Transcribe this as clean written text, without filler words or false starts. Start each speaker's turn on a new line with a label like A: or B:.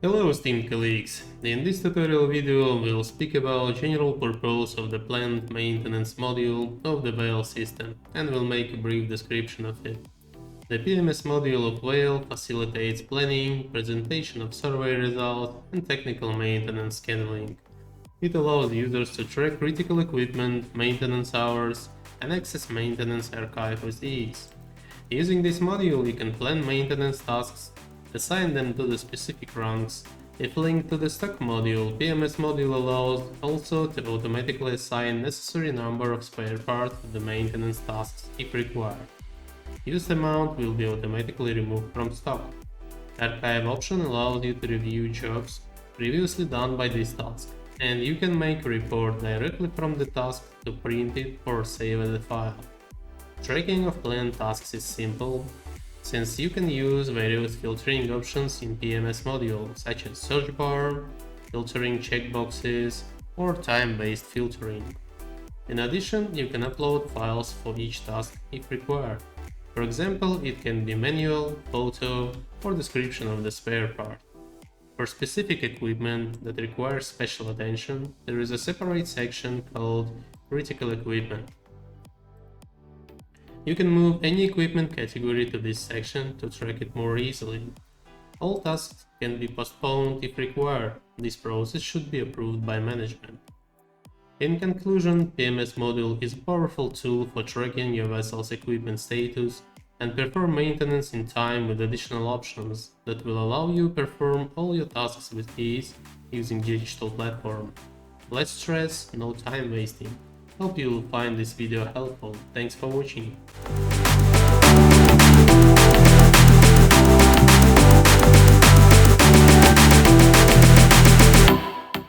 A: Hello esteemed colleagues, in this tutorial video we'll speak about general purpose of the plant maintenance module of the WAYL system and we'll make a brief description of it. The PMS module of WAYL facilitates planning, presentation of survey results and technical maintenance scheduling. It allows users to track critical equipment, maintenance hours and access maintenance archive with ease. Using this module, you can plan maintenance tasks, assign them to the specific ranks. If linked to the stock module, PMS module allows also to automatically assign necessary number of spare parts to the maintenance tasks if required. Used amount will be automatically removed from stock. Archive option allows you to review jobs previously done by this task, and you can make a report directly from the task to print it or save as a file. Tracking of planned tasks is simple, since you can use various filtering options in PMS module, such as search bar, filtering checkboxes, or time-based filtering. In addition, you can upload files for each task if required. For example, it can be manual, photo, or description of the spare part. For specific equipment that requires special attention, there is a separate section called Critical Equipment. You can move any equipment category to this section to track it more easily. All tasks can be postponed if required. This process should be approved by management. In conclusion, PMS module is a powerful tool for tracking your vessel's equipment status and perform maintenance in time with additional options that will allow you to perform all your tasks with ease using digital platform. Less stress, no time wasting. Hope you will find this video helpful. Thanks for watching.